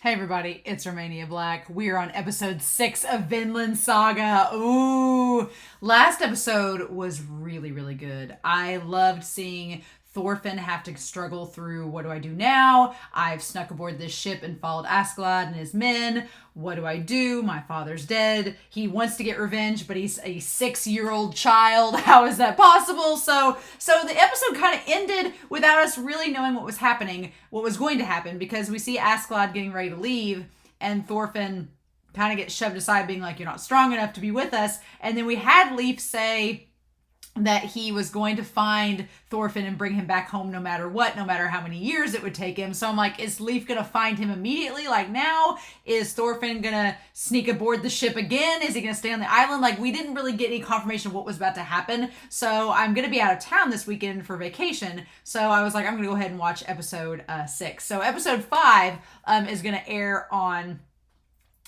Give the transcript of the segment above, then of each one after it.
Hey everybody, it's Romania Black. We are on episode 6 of Vinland Saga. Ooh, last episode was really, really good. I loved seeing Thorfinn have to struggle through what do I do now? I've snuck aboard this ship and followed Askeladd and his men. What do I do? My father's dead. He wants to get revenge, but he's a 6-year-old child. How is that possible? So the episode kind of ended without us really knowing what was happening, what was going to happen, because we see Askeladd getting ready to leave, and Thorfinn kind of gets shoved aside, being like, "You're not strong enough to be with us." And then we had Leif say that he was going to find Thorfinn and bring him back home no matter what, no matter how many years it would take him. So I'm like, is Leif going to find him immediately? Like now? Is Thorfinn going to sneak aboard the ship again? Is he going to stay on the island? Like, we didn't really get any confirmation of what was about to happen. So I'm going to be out of town this weekend for vacation. So I was like, I'm going to go ahead and watch episode 6. So episode 5 is going to air on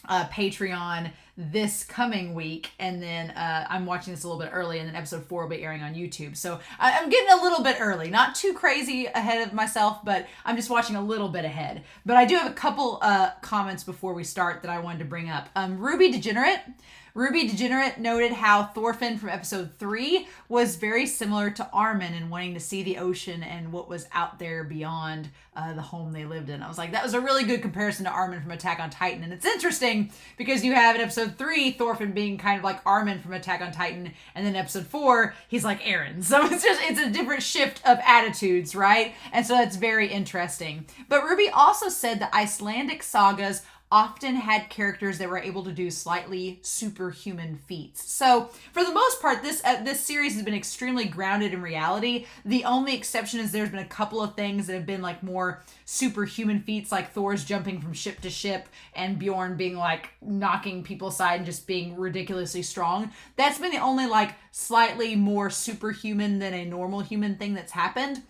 Patreon this coming week, and then I'm watching this a little bit early, and then episode 4 will be airing on YouTube. So I'm getting a little bit early, not too crazy ahead of myself, but I'm just watching a little bit ahead. But I do have a couple comments before we start that I wanted to bring up. Ruby Degenerate noted how Thorfinn from episode 3 was very similar to Armin in wanting to see the ocean and what was out there beyond the home they lived in. I was like, that was a really good comparison to Armin from Attack on Titan. And it's interesting because you have in episode 3, Thorfinn being kind of like Armin from Attack on Titan. And then episode 4, he's like Eren. So it's a different shift of attitudes, right? And so that's very interesting. But Ruby also said that Icelandic sagas often had characters that were able to do slightly superhuman feats. So for the most part, this series has been extremely grounded in reality. The only exception is there's been a couple of things that have been like more superhuman feats, like Thor's jumping from ship to ship and Bjorn being like knocking people aside and just being ridiculously strong. That's been the only like slightly more superhuman than a normal human thing that's happened.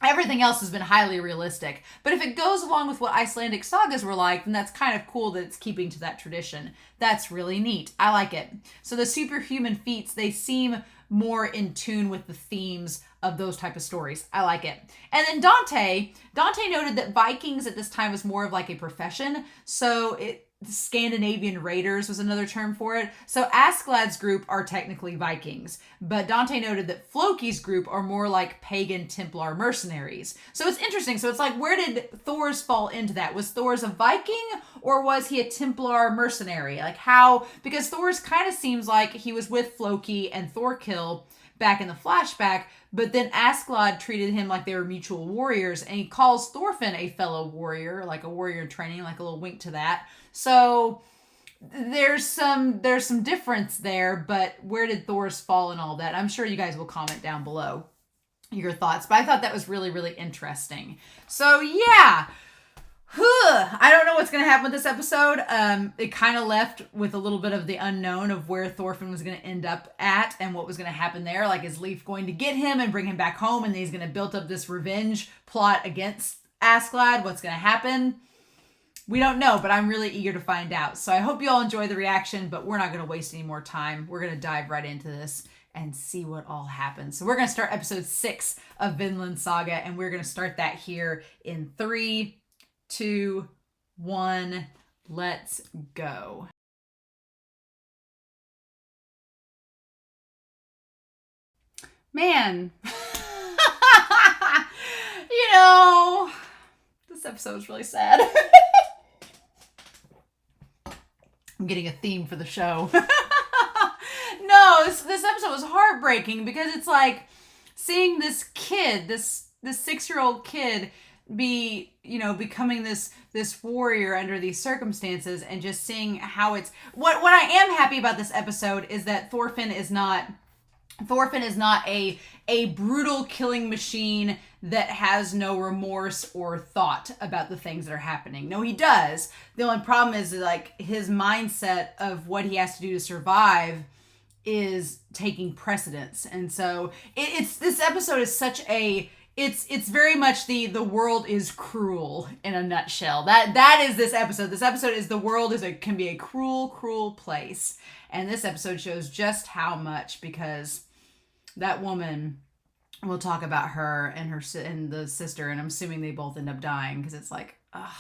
Everything else has been highly realistic. But if it goes along with what Icelandic sagas were like, then that's kind of cool that it's keeping to that tradition. That's really neat. I like it. So the superhuman feats, they seem more in tune with the themes of those type of stories. I like it. And then Dante noted that Vikings at this time was more of like a profession. So Scandinavian raiders was another term for it. So Askeladd's group are technically Vikings, but Dante noted that Floki's group are more like pagan Templar mercenaries. So it's interesting. So it's like, where did Thor's fall into that? Was Thor's a Viking or was he a Templar mercenary? Like how, because Thor's kind of seems like he was with Floki and Thorkill back in the flashback, but then Askeladd treated him like they were mutual warriors, and he calls Thorfinn a fellow warrior, like a warrior in training, like a little wink to that. So there's some difference there, but where did Thor's fall in all that? I'm sure you guys will comment down below your thoughts, but I thought that was really, really interesting. So yeah. I don't know what's going to happen with this episode. It kind of left with a little bit of the unknown of where Thorfinn was going to end up at and what was going to happen there. Like, is Leif going to get him and bring him back home, and then he's going to build up this revenge plot against Askeladd? What's going to happen? We don't know, but I'm really eager to find out. So I hope you all enjoy the reaction, but we're not going to waste any more time. We're going to dive right into this and see what all happens. So we're going to start episode 6 of Vinland Saga, and we're going to start that here in 3, 2, 1, let's go. Man, this episode is really sad. I'm getting a theme for the show. No, this episode was heartbreaking because it's like seeing this kid, this 6-year-old kid becoming this warrior under these circumstances, and just seeing how it's what I am happy about this episode is that Thorfinn is not a brutal killing machine that has no remorse or thought about the things that are happening. No, he does. The only problem is like his mindset of what he has to do to survive is taking precedence. And so this episode is such a it's very much the world is cruel in a nutshell. That is this episode. This episode is the world can be a cruel place. And this episode shows just how much, because that woman, we'll talk about her and the sister, and I'm assuming they both end up dying because it's like, ugh.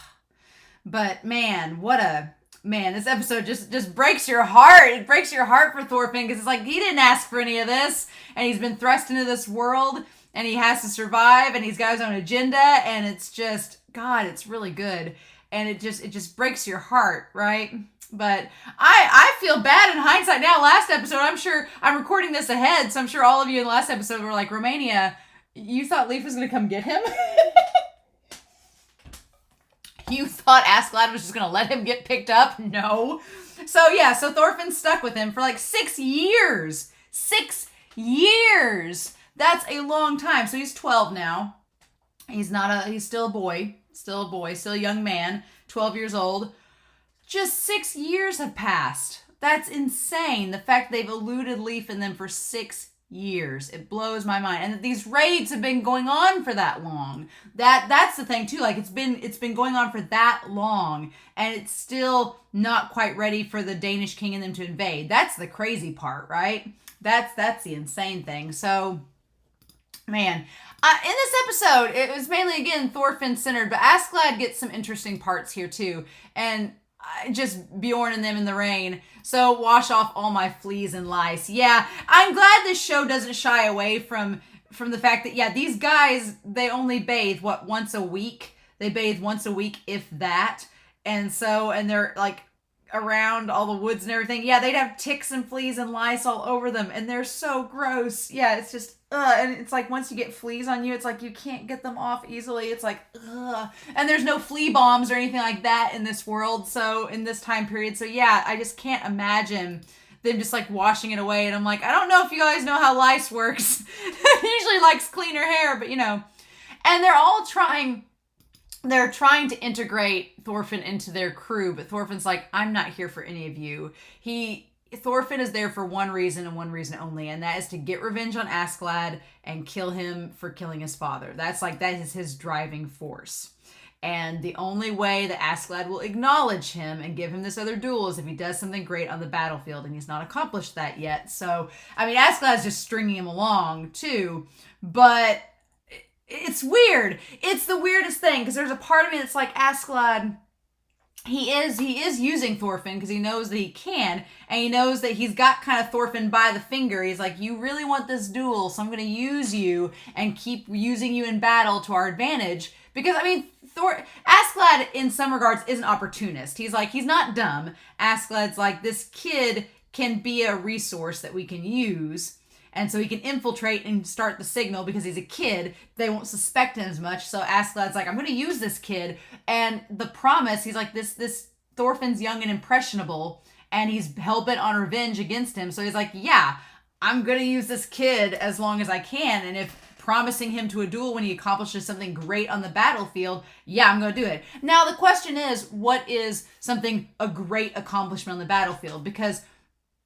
But man, this episode just breaks your heart. It breaks your heart for Thorfinn because it's like he didn't ask for any of this, and he's been thrust into this world, and he has to survive, and he's got his own agenda, and it's just God, it's really good, and it just breaks your heart, right? But I feel bad in hindsight now. Last episode, I'm sure I'm recording this ahead, so I'm sure all of you in the last episode were like, Romania, you thought Leif was going to come get him? You thought Askeladd was just going to let him get picked up? No. So Thorfinn's stuck with him for like 6 years. 6 years. That's a long time. So he's 12 now. He's still a boy. Still a young man. 12 years old. Just 6 years have passed. That's insane. The fact they've eluded Leif and them for 6 years. It blows my mind. And that these raids have been going on for that long. That's the thing too. Like it's been going on for that long, and it's still not quite ready for the Danish king and them to invade. That's the crazy part, right? That's the insane thing. So, man, in this episode, it was mainly again Thorfinn centered, but Askeladd gets some interesting parts here too, and just Bjorn and them in the rain. So wash off all my fleas and lice. Yeah, I'm glad this show doesn't shy away from the fact that, these guys, they only bathe, once a week? They bathe once a week, if that. And they're like around all the woods and everything. Yeah, they'd have ticks and fleas and lice all over them. And they're so gross. Yeah, it's just, and it's like once you get fleas on you, it's like you can't get them off easily. It's like, and there's no flea bombs or anything like that in this world. So in this time period. So yeah, I just can't imagine them just like washing it away. And I'm like, I don't know if you guys know how lice works. Usually likes cleaner hair, but and they're trying to integrate Thorfinn into their crew, but Thorfinn's like, I'm not here for any of you. Thorfinn is there for one reason and one reason only, and that is to get revenge on Askeladd and kill him for killing his father. That is his driving force. And the only way that Askeladd will acknowledge him and give him this other duel is if he does something great on the battlefield, and he's not accomplished that yet. So, I mean, Askeladd's just stringing him along, too, but it's weird. It's the weirdest thing, because there's a part of me that's like, Askeladd, he is using Thorfinn because he knows that he can, and he knows that he's got kind of Thorfinn by the finger. He's like, you really want this duel, so I'm going to use you and keep using you in battle to our advantage. Because, I mean, Askeladd, in some regards, is an opportunist. He's like, he's not dumb. Askeladd's like, this kid can be a resource that we can use. And so he can infiltrate and start the signal because he's a kid. They won't suspect him as much. So Askeladd's like, I'm going to use this kid. And the promise, he's like, this Thorfinn's young and impressionable, and he's hell-bent on revenge against him. So he's like, yeah, I'm going to use this kid as long as I can. And if promising him to a duel when he accomplishes something great on the battlefield, yeah, I'm going to do it. Now, the question is, what is a great accomplishment on the battlefield? Because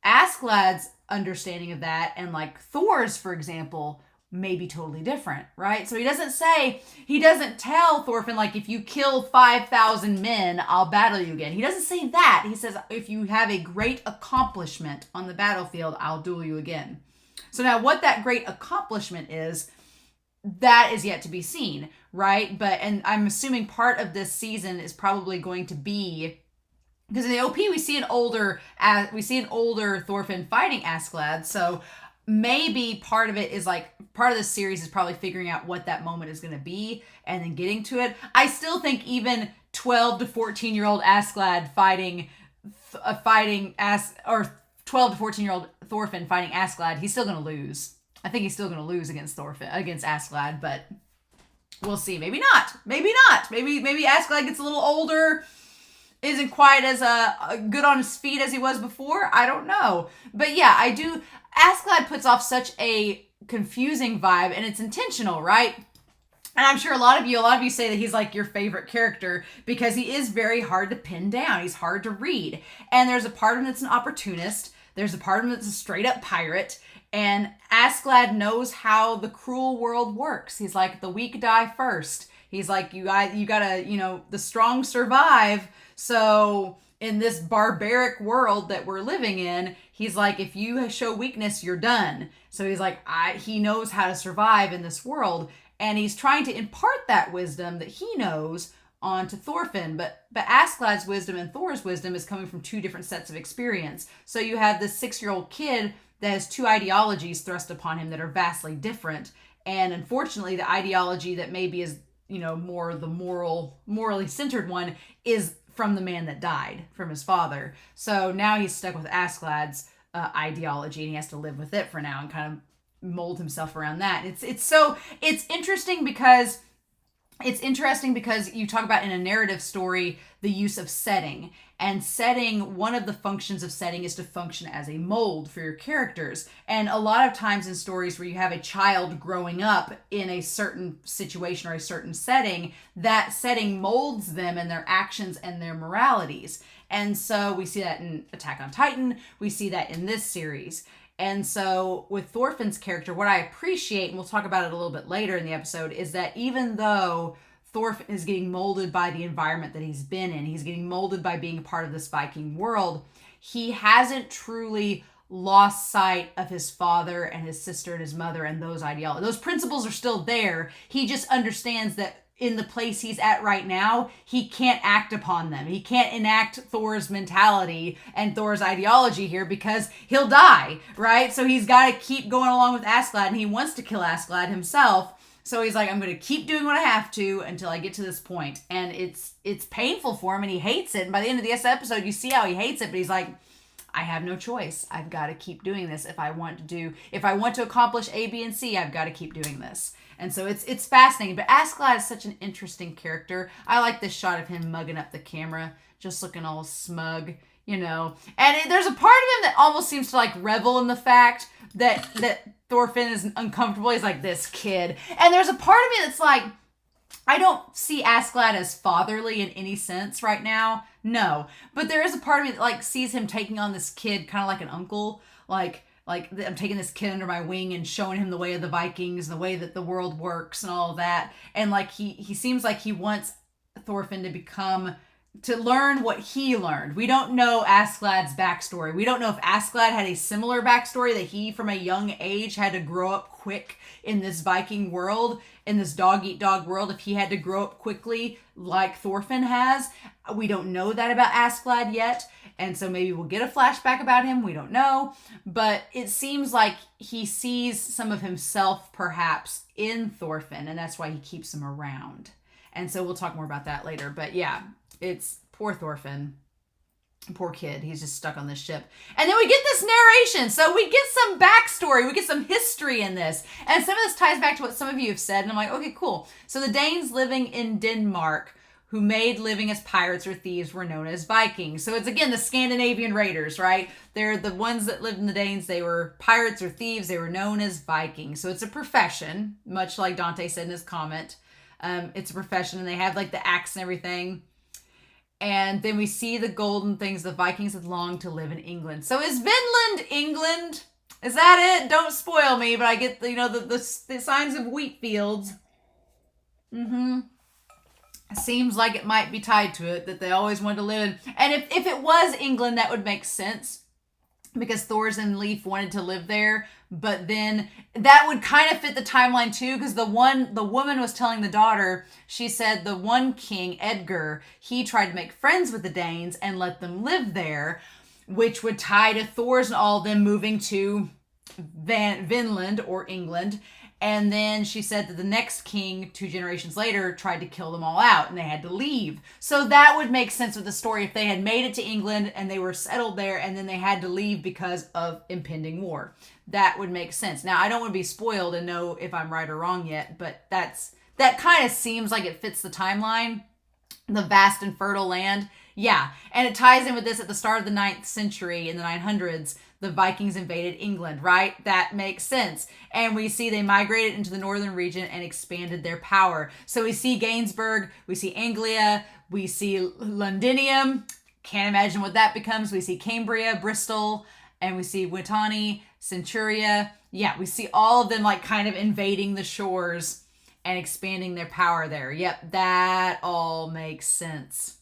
Askeladd's understanding of that and like Thor's, for example, may be totally different, right? So he doesn't tell Thorfinn, like, if you kill 5,000 men, I'll battle you again. He doesn't say that. He says, if you have a great accomplishment on the battlefield, I'll duel you again. So now what that great accomplishment is, that is yet to be seen, right? And I'm assuming part of this season is probably going to be, because in the OP we see an older Thorfinn fighting Askeladd, so maybe part of it is like, part of this series is probably figuring out what that moment is going to be and then getting to it. I still think even 12 to 14-year-old Askeladd fighting 12 to 14-year-old Thorfinn fighting Askeladd, he's still going to lose. I think he's still going to lose against Askeladd, but we'll see. Maybe not. Maybe Askeladd gets a little older, isn't quite as good on his feet as he was before. I don't know. But yeah, Askeladd puts off such a confusing vibe, and it's intentional, right? And I'm sure a lot of you say that he's like your favorite character because he is very hard to pin down. He's hard to read. And there's a part of him that's an opportunist. There's a part of him that's a straight up pirate. And Askeladd knows how the cruel world works. He's like, the weak die first. He's like, you gotta, the strong survive. So in this barbaric world that we're living in, he's like, if you show weakness, you're done. So he's like, he knows how to survive in this world. And he's trying to impart that wisdom that he knows onto Thorfinn, but Askeladd's wisdom and Thor's wisdom is coming from two different sets of experience. So you have this 6-year-old kid that has two ideologies thrust upon him that are vastly different, and unfortunately, the ideology that maybe is more the morally centered one is from the man that died, from his father. So now he's stuck with Askeladd's ideology, and he has to live with it for now and kind of mold himself around that. It's interesting because you talk about in a narrative story the use of setting. And setting, one of the functions of setting is to function as a mold for your characters. And a lot of times in stories where you have a child growing up in a certain situation or a certain setting, that setting molds them and their actions and their moralities. And so we see that in Attack on Titan. We see that in this series. And so with Thorfinn's character, what I appreciate, and we'll talk about it a little bit later in the episode, is that even though Thorfinn is getting molded by the environment that he's been in, he's getting molded by being a part of this Viking world, he hasn't truly lost sight of his father and his sister and his mother and those ideologies. Those principles are still there. He just understands that in the place he's at right now, he can't act upon them. He can't enact Thor's mentality and Thor's ideology here because he'll die, right? So he's got to keep going along with Askeladd, and he wants to kill Askeladd himself. So he's like, I'm going to keep doing what I have to until I get to this point. And it's painful for him, and he hates it. And by the end of this episode, you see how he hates it, but he's like, I have no choice. I've got to keep doing this. If I want to accomplish A, B, and C, I've got to keep doing this. And so it's fascinating. But Askeladd is such an interesting character. I like this shot of him mugging up the camera, just looking all smug, And there's a part of him that almost seems to like revel in the fact that Thorfinn is uncomfortable. He's like, this kid. And there's a part of me that's like, I don't see Askeladd as fatherly in any sense right now. No. But there is a part of me that like sees him taking on this kid kind of like an uncle. Like I'm taking this kid under my wing and showing him the way of the Vikings, the way that the world works and all of that. And like he seems like he wants Thorfinn to learn what he learned. We don't know Askeladd's backstory. We don't know if Askeladd had a similar backstory, that he from a young age had to grow up quick in this Viking world, in this dog-eat-dog world, if he had to grow up quickly like Thorfinn has. We don't know that about Askeladd yet. And so maybe we'll get a flashback about him. We don't know. But it seems like he sees some of himself perhaps in Thorfinn, and that's why he keeps him around. And so we'll talk more about that later. But yeah, it's poor Thorfinn. Poor kid. He's just stuck on this ship. And then we get this narration. So we get some backstory. We get some history in this. And some of this ties back to what some of you have said. And I'm like, okay, cool. So the Danes living in Denmark who made living as pirates or thieves were known as Vikings. So it's, again, the Scandinavian raiders, right? They're the ones that lived in the Danes. They were pirates or thieves. They were known as Vikings. So it's a profession, much like Dante said in his comment. It's a profession, and they have like the axe and everything. And then we see the golden things. The Vikings had longed to live in England. So is Vinland England? Is that it? Don't spoil me, but I get the signs of wheat fields. Seems like it might be tied to it, that they always wanted to live in. And if it was England, that would make sense, because Thor's and Leif wanted to live there. But then that would kind of fit the timeline too, because the woman was telling the daughter, she said the one king, Edgar, he tried to make friends with the Danes and let them live there, which would tie to Thor's and all of them moving to Vinland or England. And then she said that the next king, 2 generations later, tried to kill them all out, and they had to leave. So that would make sense with the story if they had made it to England and they were settled there, and then they had to leave because of impending war. That would make sense. Now, I don't want to be spoiled and know if I'm right or wrong yet, but that kind of seems like it fits the timeline. The vast and fertile land. Yeah, and it ties in with this. At the start of the 9th century, in the 900s, the Vikings invaded England, right? That makes sense. And we see they migrated into the northern region and expanded their power. So we see Gainsbourg, we see Anglia, we see Londinium. Can't imagine what that becomes. We see Cambria, Bristol, and we see Wittani, Centuria. Yeah, we see all of them like kind of invading the shores and expanding their power there. Yep, that all makes sense.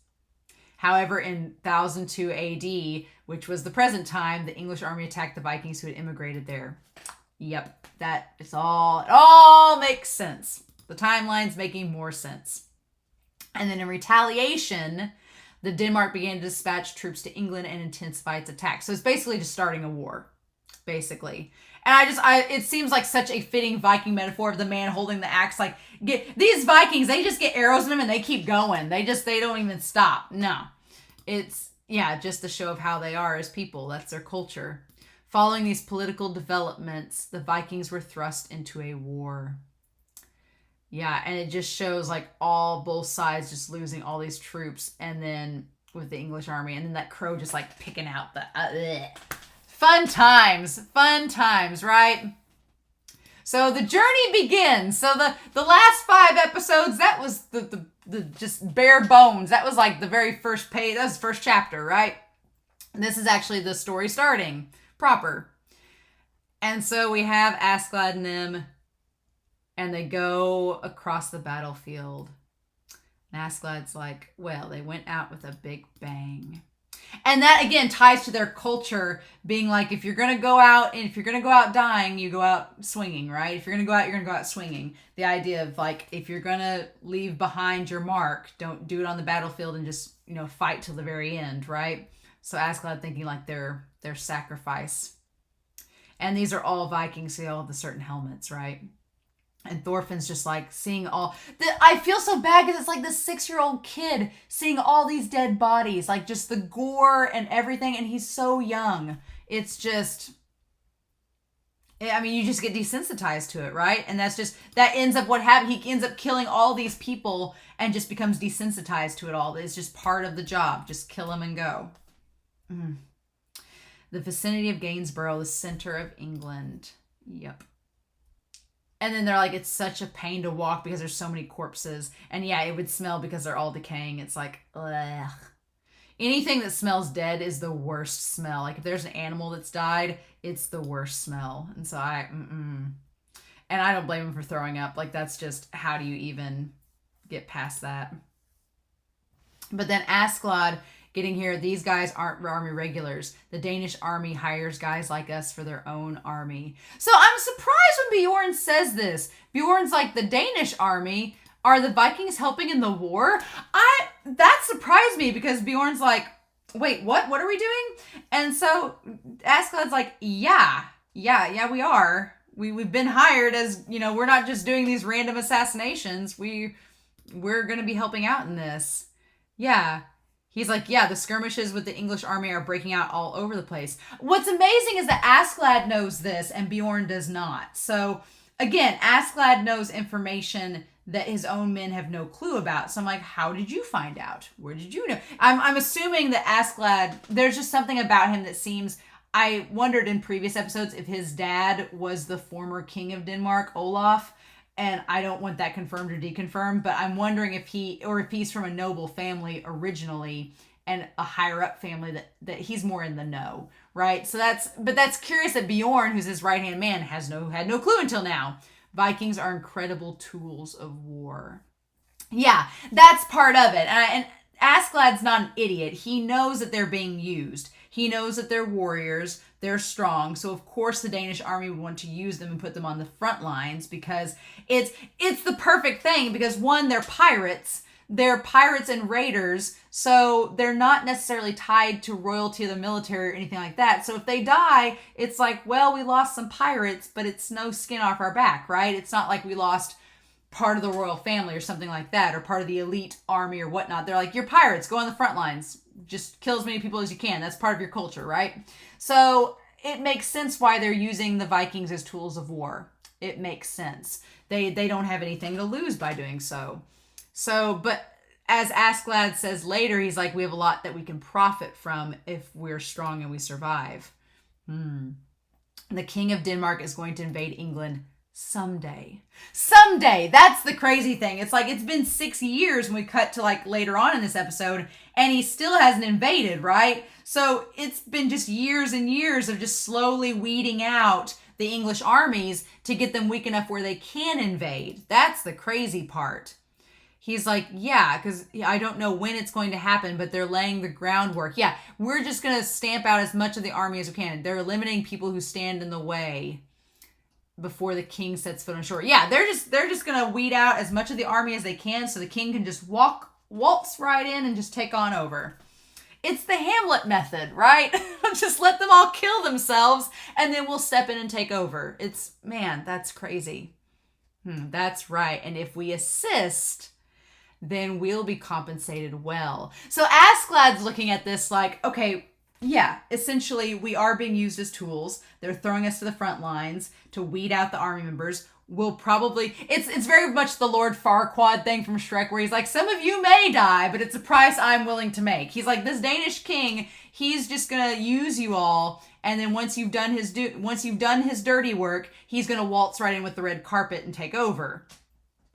However, in 1002 AD, which was the present time, the English army attacked the Vikings who had immigrated there. Yep, it all makes sense. The timeline's making more sense. And then in retaliation, the Denmark began to dispatch troops to England and intensify its attack. So it's basically just starting a war, basically. And it seems like such a fitting Viking metaphor of the man holding the axe. Like, these Vikings, they just get arrows in them and they keep going. They don't even stop. No. It's, just a show of how they are as people. That's their culture. Following these political developments, the Vikings were thrust into a war. Yeah, and it just shows like both sides just losing all these troops, and then with the English army, and then that crow just like picking out the fun times, right? So the journey begins. So the last 5 episodes, that was the just bare bones. That was like the very first page. That was the first chapter, right? And this is actually the story starting proper. And so we have Askeladd and them, and they go across the battlefield. And Askeladd's like, well, they went out with a big bang. And that, again, ties to their culture being like, if you're going to go out, and if you're going to go out dying, you go out swinging, right? If you're going to go out, you're going to go out swinging. The idea of, like, if you're going to leave behind your mark, don't do it on the battlefield and just, fight till the very end, right? So Askeladd thinking, like, their sacrifice. And these are all Vikings, so they all have the certain helmets, right? And Thorfinn's just like seeing I feel so bad because it's like this 6-year-old kid seeing all these dead bodies, like just the gore and everything. And he's so young. It's just, I mean, you just get desensitized to it, right? And that ends up what happened. He ends up killing all these people and just becomes desensitized to it all. It's just part of the job. Just kill him and go. The vicinity of Gainsborough, the center of England. Yep. And then they're like, it's such a pain to walk because there's so many corpses. And yeah, it would smell because they're all decaying. It's like, ugh. Anything that smells dead is the worst smell. Like if there's an animal that's died, it's the worst smell. And so and I don't blame him for throwing up. Like that's just, how do you even get past that? But then Askeladd getting here, these guys aren't army regulars. The Danish army hires guys like us for their own army. So I'm surprised when Bjorn says this. Bjorn's like, the Danish army, are the Vikings helping in the war? That surprised me because Bjorn's like, wait, what? What are we doing? And so Askeladd's like, yeah, we are. We've been hired as, we're not just doing these random assassinations. We're going to be helping out in this. Yeah. He's like, yeah, the skirmishes with the English army are breaking out all over the place. What's amazing is that Askeladd knows this and Bjorn does not. So again, Askeladd knows information that his own men have no clue about. So I'm like, how did you find out? Where did you know? I'm assuming that Askeladd, there's just something about him that seems, I wondered in previous episodes if his dad was the former king of Denmark, Olaf. And I don't want that confirmed or deconfirmed, but I'm wondering if he's from a noble family originally and a higher up family that he's more in the know, right? So that's curious that Bjorn, who's his right hand man, had no clue until now. Vikings are incredible tools of war. Yeah, that's part of it. And Askeladd's not an idiot. He knows that they're being used. He knows that they're warriors, they're strong, so of course the Danish army would want to use them and put them on the front lines because it's the perfect thing because one, they're pirates and raiders, so they're not necessarily tied to royalty of the military or anything like that. So if they die, it's like, well, we lost some pirates, but it's no skin off our back, right? It's not like we lost part of the royal family or something like that, or part of the elite army or whatnot. They're like, you're pirates, go on the front lines. Just kill as many people as you can. That's part of your culture, right? So it makes sense why they're using the Vikings as tools of war. It makes sense. They don't have anything to lose by doing so. But as Askeladd says later, he's like, we have a lot that we can profit from if we're strong and we survive. The king of Denmark is going to invade England someday. That's the crazy thing. It's like, it's been 6 years when we cut to like later on in this episode and he still hasn't invaded, right? So it's been just years and years of just slowly weeding out the English armies to get them weak enough where they can invade. That's the crazy part. He's like, yeah, because I don't know when it's going to happen, but they're laying the groundwork. Yeah, we're just going to stamp out as much of the army as we can. They're eliminating people who stand in the way before the king sets foot on shore. Yeah, they're just going to weed out as much of the army as they can so the king can just walk waltz right in and just take on over. It's the Hamlet method, right? Just let them all kill themselves and then we'll step in and take over. Man, that's crazy. That's right. And if we assist, then we'll be compensated well. So Askeladd's looking at this like, okay, yeah, essentially we are being used as tools. They're throwing us to the front lines to weed out the army members. We'll probably, it's very much the Lord Farquaad thing from Shrek where he's like, some of you may die, but it's a price I'm willing to make. He's like, this Danish king, he's just going to use you all. And then once you've done his dirty work, he's going to waltz right in with the red carpet and take over.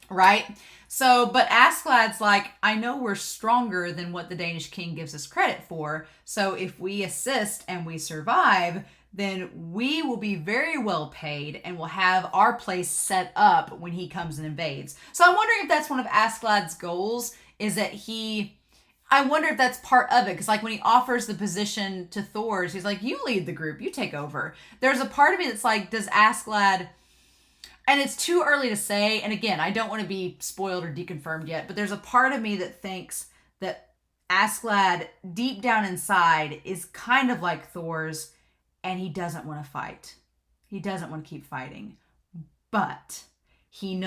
Right? So, but Askeladd's like, I know we're stronger than what the Danish king gives us credit for. So if we assist and we survive, then we will be very well paid and will have our place set up when he comes and invades. So I'm wondering if that's one of Askeladd's goals, is that I wonder if that's part of it. Because like when he offers the position to Thor's, he's like, you lead the group, you take over. There's a part of me that's like, does Askeladd, and it's too early to say, and again, I don't want to be spoiled or deconfirmed yet, but there's a part of me that thinks that Askeladd, deep down inside, is kind of like Thor's, and he doesn't want to fight. He doesn't want to keep fighting. But he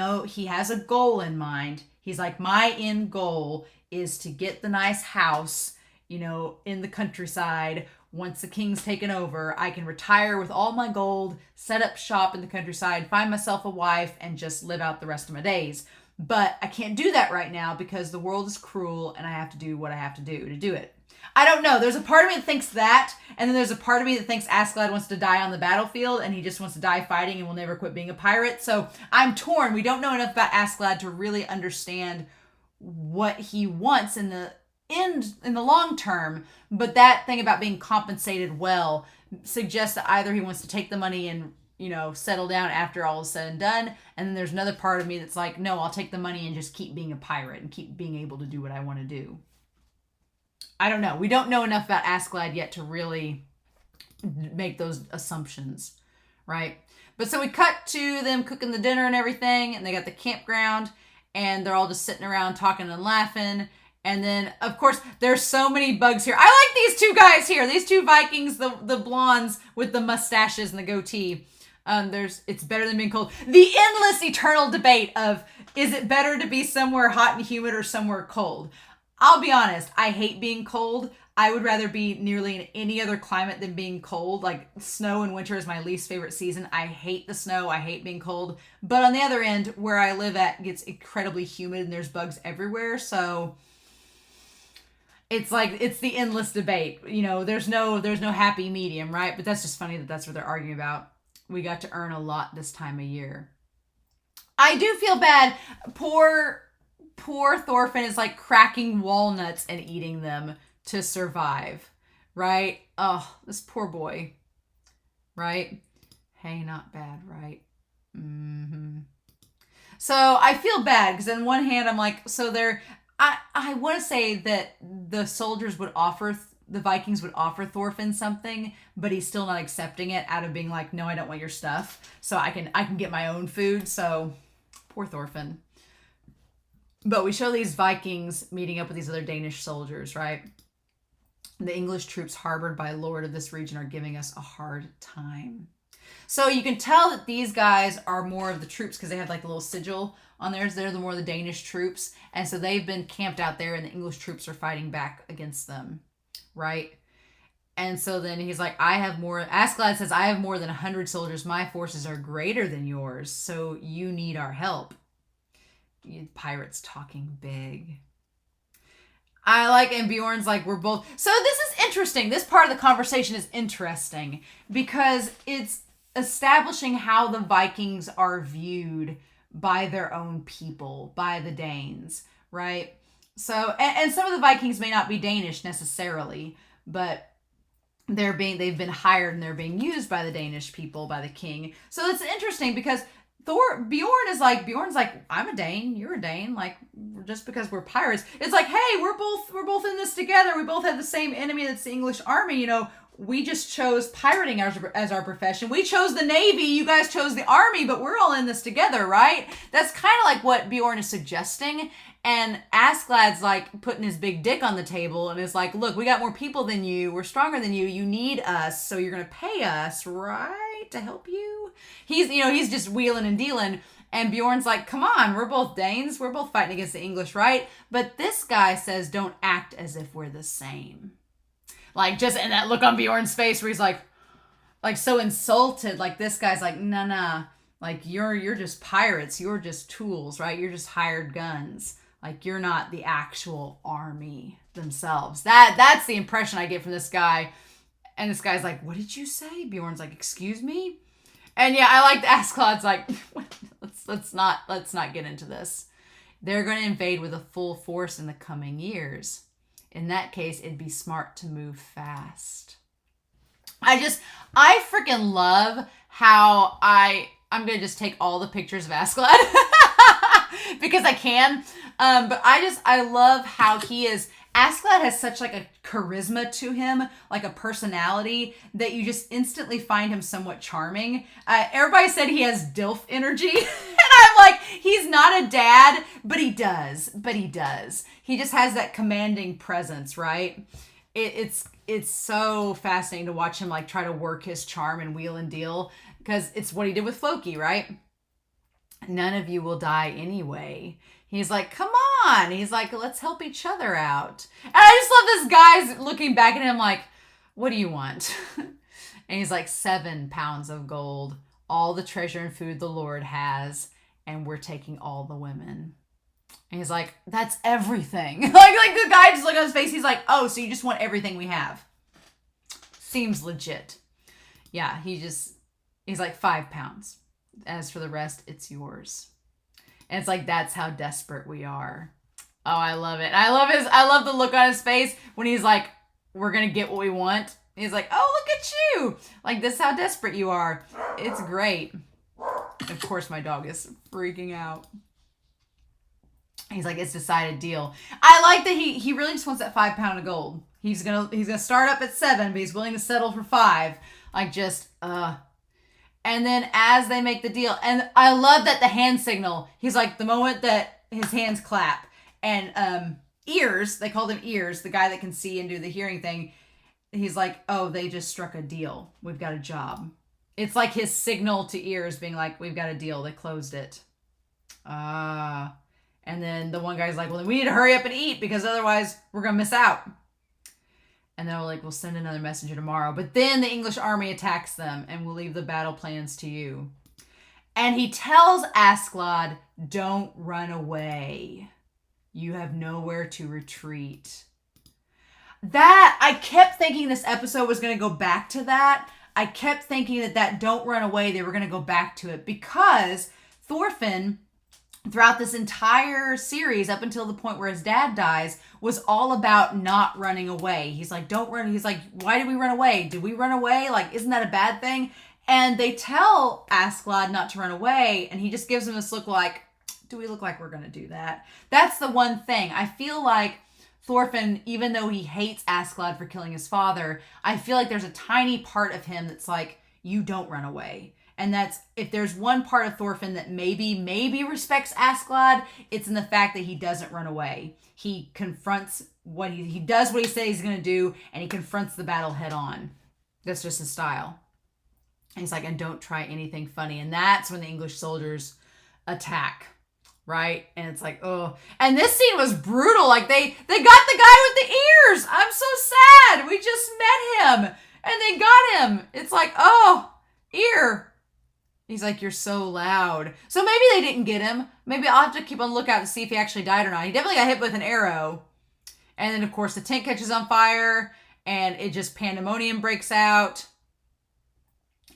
has a goal in mind. He's like, my end goal is to get the nice house, in the countryside. Once the king's taken over, I can retire with all my gold, set up shop in the countryside, find myself a wife, and just live out the rest of my days. But I can't do that right now because the world is cruel and I have to do what I have to do it. I don't know. There's a part of me that thinks that, and then there's a part of me that thinks Askeladd wants to die on the battlefield and he just wants to die fighting and will never quit being a pirate. So I'm torn. We don't know enough about Askeladd to really understand what he wants in the long term, but that thing about being compensated well suggests that either he wants to take the money and settle down after all is said and done, and then there's another part of me that's like, no, I'll take the money and just keep being a pirate and keep being able to do what I want to do. I don't know. We don't know enough about Askeladd yet to really make those assumptions, right? But so we cut to them cooking the dinner and everything, and they got the campground, and they're all just sitting around talking and laughing. And then, of course, there's so many bugs here. I like these two guys here. These two Vikings, the blondes with the mustaches and the goatee. It's better than being cold. The endless, eternal debate of, is it better to be somewhere hot and humid or somewhere cold? I'll be honest, I hate being cold. I would rather be nearly in any other climate than being cold. Like, snow and winter is my least favorite season. I hate the snow. I hate being cold. But on the other end, where I live at gets incredibly humid and there's bugs everywhere. So it's like, it's the endless debate. There's no happy medium, right? But that's just funny that that's what they're arguing about. We got to earn a lot this time of year. I do feel bad. Poor Thorfinn is like cracking walnuts and eating them to survive, right? Oh, this poor boy, right? Hey, not bad, right? Mm-hmm. So I feel bad because on one hand, I'm like, I want to say that the Vikings would offer Thorfinn something, but he's still not accepting it out of being like, no, I don't want your stuff. So I can get my own food. So poor Thorfinn. But we show these Vikings meeting up with these other Danish soldiers, right? The English troops harbored by Lord of this region are giving us a hard time. So you can tell that these guys are more of the troops because they have like a little sigil on theirs. They're the more the Danish troops. And so they've been camped out there and the English troops are fighting back against them, right? And so then he's like, Askeladd says, I have more than 100 soldiers. My forces are greater than yours. So you need our help. You pirates talking big. And Bjorn's like, we're both. So this is interesting. This part of the conversation is interesting because it's establishing how the Vikings are viewed by their own people, by the Danes, right? So, and some of the Vikings may not be Danish necessarily, but they've been hired and they're being used by the Danish people, by the king. So it's interesting because Bjorn's like, I'm a Dane, you're a Dane. Like, just because we're pirates, it's like, hey, we're both in this together. We both have the same enemy that's the English army. we just chose pirating as our profession. We chose the Navy, you guys chose the Army, but we're all in this together, right? That's kind of like what Bjorn is suggesting. And Askeladd's like putting his big dick on the table and is like, look, we got more people than you. We're stronger than you. You need us. So you're going to pay us, right? To help you. He's just wheeling and dealing. And Bjorn's like, come on, we're both Danes. We're both fighting against the English, right? But this guy says, don't act as if we're the same. Like, just in that look on Bjorn's face where he's like so insulted. Like, this guy's like, nah. Like, you're just pirates. You're just tools, right? You're just hired guns. Like, you're not the actual army themselves. That's the impression I get from this guy. And this guy's like, what did you say? Bjorn's like, excuse me? And yeah, I like the Askeladd's like, let's not get into this. They're going to invade with a full force in the coming years. In that case, it'd be smart to move fast. I freaking love how I'm going to just take all the pictures of Askeladd because I can. But I love how he is. Askeladd has such like a charisma to him, like a personality that you just instantly find him somewhat charming. Everybody said he has DILF energy. And I'm like, he's not a dad, but he does. He just has that commanding presence, right? It's so fascinating to watch him like try to work his charm and wheel and deal because it's what he did with Floki, right? None of you will die anyway. He's like, come on. He's like, let's help each other out. And I just love this guy's looking back at him like, what do you want? And he's like, 7 pounds of gold, all the treasure and food the Lord has, and we're taking all the women. And he's like, that's everything. like the guy just look on his face. He's like, oh, so you just want everything we have. Seems legit. Yeah, he's like 5 pounds. As for the rest, it's yours. And it's like, that's how desperate we are. Oh, I love it. I love the look on his face when he's like, we're going to get what we want. He's like, oh, look at you. Like, this is how desperate you are. It's great. Of course, my dog is freaking out. He's like, it's decided deal. I like that he really just wants that 5 pound of gold. He's gonna start up at 7, but he's willing to settle for 5. Like, just, And then as they make the deal, and I love that the hand signal, he's like, the moment that his hands clap, and ears, they call them ears, the guy that can see and do the hearing thing, he's like, oh, they just struck a deal. We've got a job. It's like his signal to ears being like, we've got a deal. They closed it. And then the one guy's like, well, then we need to hurry up and eat because otherwise we're going to miss out. And they're like, we'll send another messenger tomorrow. But then the English army attacks them and we'll leave the battle plans to you. And he tells Askeladd, don't run away. You have nowhere to retreat. That, I kept thinking this episode was going to go back to that. I kept thinking that don't run away, they were going to go back to it. Because Thorfinn, throughout this entire series, up until the point where his dad dies, was all about not running away. He's like, don't run. He's like, why did we run away? Did we run away? Like, isn't that a bad thing? And they tell Askeladd not to run away, and he just gives him this look like, do we look like we're going to do that? That's the one thing. I feel like Thorfinn, even though he hates Askeladd for killing his father, I feel like there's a tiny part of him that's like, you don't run away. And that's, if there's one part of Thorfinn that maybe respects Askeladd, it's in the fact that he doesn't run away. He confronts what he does what he says he's going to do, and he confronts the battle head on. That's just his style. And he's like, and don't try anything funny. And that's when the English soldiers attack, right? And it's like, oh. And this scene was brutal. Like, they got the guy with the ears. I'm so sad. We just met him, and they got him. It's like, oh, ear. He's like, you're so loud. So maybe they didn't get him. Maybe I'll have to keep on the lookout to see if he actually died or not. He definitely got hit with an arrow. And then, of course, the tent catches on fire. And it just pandemonium breaks out.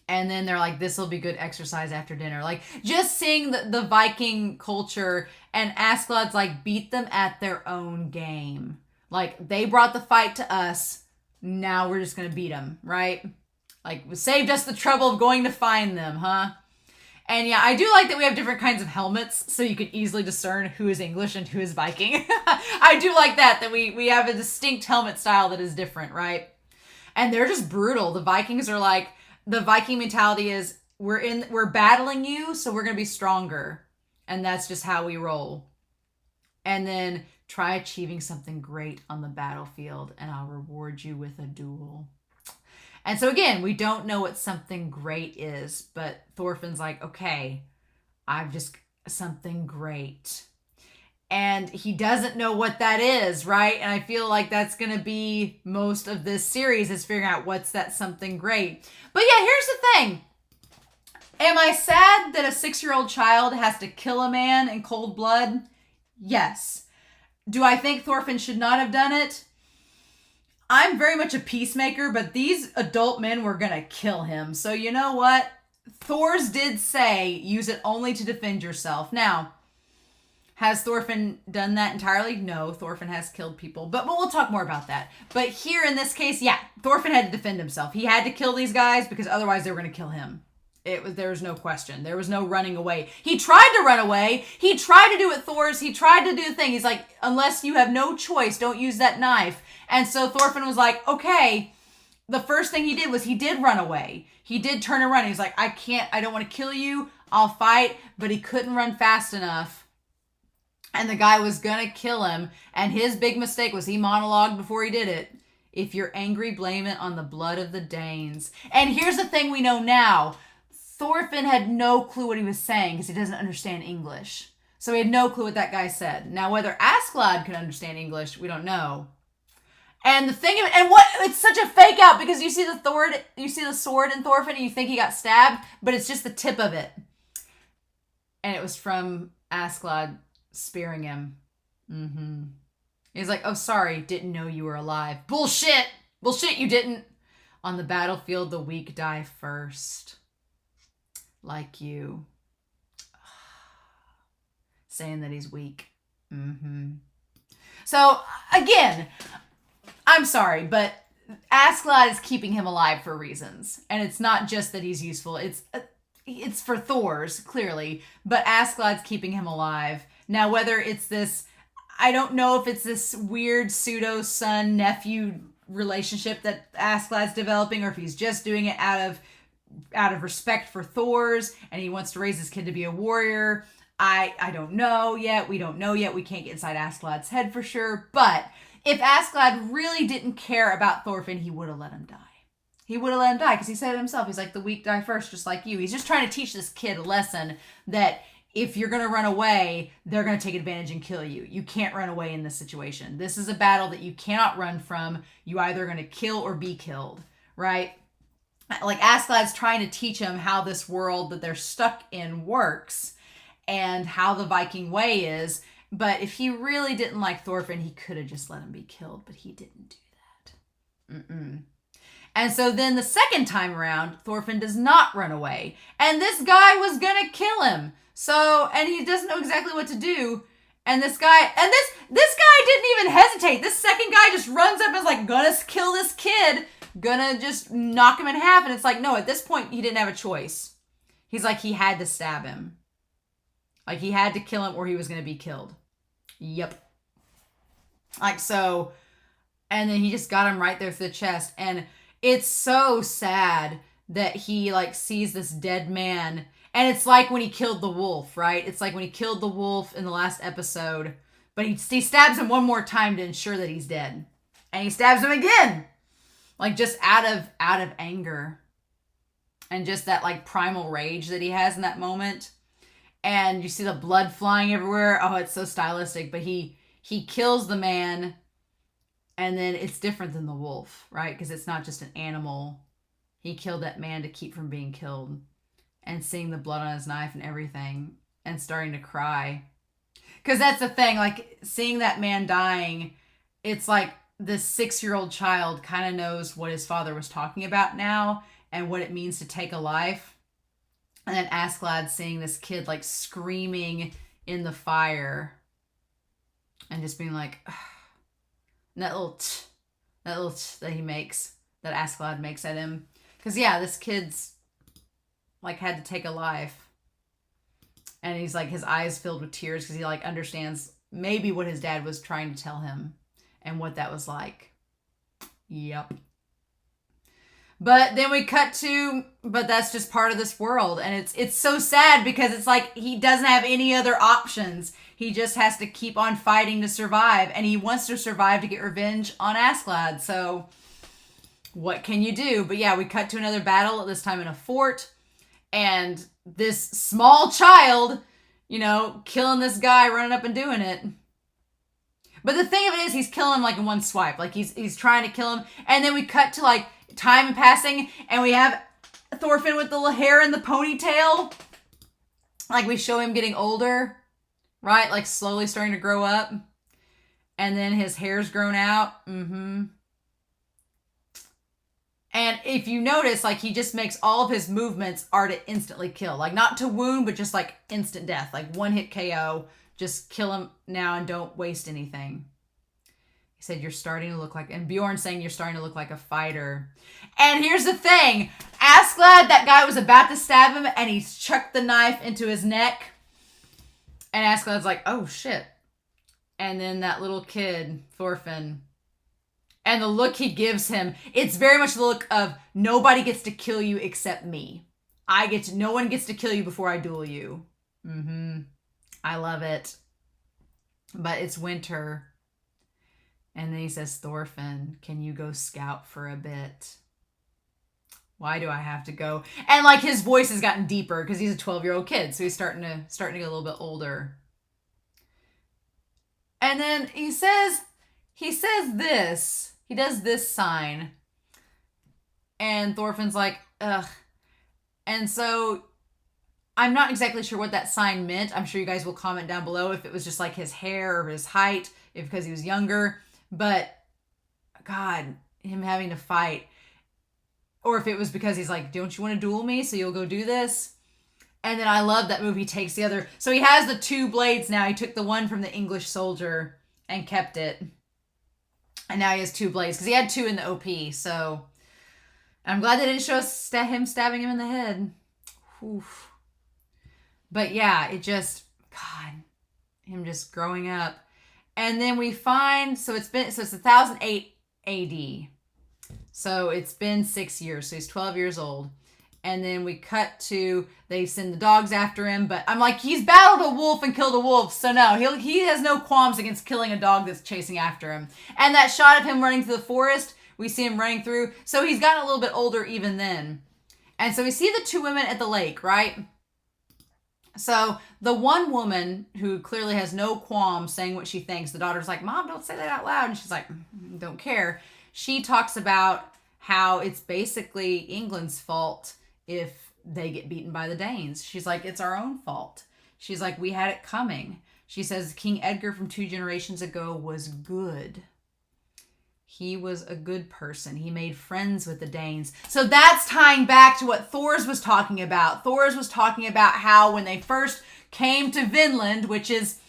And then they're like, this will be good exercise after dinner. Like, just seeing the Viking culture. And Askeladd's like, beat them at their own game. Like, they brought the fight to us. Now we're just going to beat them, right? Like, saved us the trouble of going to find them, huh? And yeah, I do like that we have different kinds of helmets so you can easily discern who is English and who is Viking. I do like that we have a distinct helmet style that is different, right? And they're just brutal. The Vikings are like, the Viking mentality is, we're battling you, so we're going to be stronger. And that's just how we roll. And then try achieving something great on the battlefield, and I'll reward you with a duel. And so again, we don't know what something great is, but Thorfinn's like, okay, I've just something great. And he doesn't know what that is, right? And I feel like that's going to be most of this series, is figuring out what's that something great. But yeah, here's the thing. Am I sad that a 6-year-old child has to kill a man in cold blood? Yes. Do I think Thorfinn should not have done it? I'm very much a peacemaker, but these adult men were going to kill him. So you know what? Thors did say, use it only to defend yourself. Now, has Thorfinn done that entirely? No, Thorfinn has killed people, but we'll talk more about that. But here in this case, yeah, Thorfinn had to defend himself. He had to kill these guys because otherwise they were going to kill him. There was no question. There was no running away. He tried to run away. He tried to do it, Thors. He tried to do the thing. He's like, unless you have no choice, don't use that knife. And so Thorfinn was like, okay. The first thing he did was he did run away. He did turn and run. He's like, I don't want to kill you. I'll fight. But he couldn't run fast enough. And the guy was going to kill him. And his big mistake was he monologued before he did it. If you're angry, blame it on the blood of the Danes. And here's the thing we know now. Thorfinn had no clue what he was saying because he doesn't understand English. So he had no clue what that guy said. Now, whether Askeladd could understand English, we don't know. And the thing, it's such a fake out because you see the sword in Thorfinn and you think he got stabbed, but it's just the tip of it. And it was from Askeladd spearing him. He's like, oh, sorry, didn't know you were alive. Bullshit! Bullshit, you didn't. On the battlefield, the weak die first. Like you. Saying that he's weak. So, again, I'm sorry, but Askeladd is keeping him alive for reasons. And it's not just that he's useful. It's for Thors, clearly. But Askeladd's keeping him alive. Now, whether it's this, I don't know if it's this weird pseudo-son-nephew relationship that Askeladd's developing, or if he's just doing it out of respect for Thors, and he wants to raise his kid to be a warrior. I don't know yet. We don't know yet. We can't get inside Askeladd's head for sure. But if Askeladd really didn't care about Thorfinn, he would have let him die. He would have let him die because he said it himself. He's like, the weak die first, just like you. He's just trying to teach this kid a lesson that if you're going to run away, they're going to take advantage and kill you. You can't run away in this situation. This is a battle that you cannot run from. You either going to kill or be killed, right? Like Askeladd's trying to teach him how this world that they're stuck in works and how the Viking way is. But if he really didn't like Thorfinn, he could have just let him be killed, but he didn't do that. And so then the second time around, Thorfinn does not run away. And this guy was going to kill him. So, and he doesn't know exactly what to do. And this guy didn't even hesitate. This second guy just runs up and is like, gonna kill this kid. Gonna just knock him in half. And it's like, no, at this point, he didn't have a choice. He's like, he had to stab him. Like, he had to kill him or he was going to be killed. Yep. Like, so, and then he just got him right there through the chest. And it's so sad that he, like, sees this dead man. And it's like when he killed the wolf, right? It's like when he killed the wolf in the last episode. But he stabs him one more time to ensure that he's dead. And he stabs him again. Like, just out of anger. And just that, like, primal rage that he has in that moment. And you see the blood flying everywhere. Oh, it's so stylistic. But he kills the man. And then it's different than the wolf, right? Because it's not just an animal. He killed that man to keep from being killed. And seeing the blood on his knife and everything. And starting to cry. Because that's the thing. Like, seeing that man dying. It's like this 6-year-old child kind of knows what his father was talking about now. And what it means to take a life. And then Askeladd seeing this kid, like, screaming in the fire. And just being like, ugh. And that little that he makes, that Askeladd makes at him. Because, yeah, this kid's, like, had to take a life. And he's, like, his eyes filled with tears because he, like, understands maybe what his dad was trying to tell him. And what that was like. Yep. But then we cut to, but that's just part of this world. And it's so sad because it's like he doesn't have any other options. He just has to keep on fighting to survive. And he wants to survive to get revenge on Askeladd. So what can you do? But yeah, we cut to another battle, this time in a fort. And this small child, killing this guy, running up and doing it. But the thing of it is, he's killing him like in one swipe. Like he's trying to kill him. And then we cut to like time passing, and we have Thorfinn with the little hair in the ponytail. Like we show him getting older, right? Like slowly starting to grow up. And then his hair's grown out. And if you notice, like he just makes all of his movements are to instantly kill. Like not to wound, but just like instant death. Like one hit KO. Just kill him now and don't waste anything. He said, you're starting to look like... And Bjorn saying you're starting to look like a fighter. And here's the thing. Askeladd, that guy was about to stab him, and he chucked the knife into his neck. And Askeladd's like, oh, shit. And then that little kid, Thorfinn, and the look he gives him, it's very much the look of, nobody gets to kill you except me. No one gets to kill you before I duel you. I love it. But it's winter. And then he says, Thorfinn, can you go scout for a bit? Why do I have to go? And like his voice has gotten deeper because he's a 12-year-old kid. So he's starting to get a little bit older. And then he says this. He does this sign. And Thorfinn's like, ugh. And so I'm not exactly sure what that sign meant. I'm sure you guys will comment down below if it was just like his hair or his height, if because he was younger. But God, him having to fight. Or if it was because he's like, don't you want to duel me? So you'll go do this. And then I love that move. He takes the other. So he has the two blades now. He took the one from the English soldier and kept it. And now he has two blades because he had two in the OP. So I'm glad they didn't show us him stabbing him in the head. Oof. But yeah, it just, God, him just growing up. And then we find, so it's 1008 AD. So it's been 6 years. So he's 12 years old. And then we cut to, they send the dogs after him. But I'm like, he's battled a wolf and killed a wolf. So no, he has no qualms against killing a dog that's chasing after him. And that shot of him running through the forest, we see him running through. So he's gotten a little bit older even then. And so we see the two women at the lake, right? So the one woman who clearly has no qualms saying what she thinks, the daughter's like, Mom, don't say that out loud. And she's like, don't care. She talks about how it's basically England's fault if they get beaten by the Danes. She's like, it's our own fault. She's like, we had it coming. She says King Edgar from 2 generations ago was good. He was a good person. He made friends with the Danes. So that's tying back to what Thors was talking about. Thors was talking about how when they first came to Vinland, which is,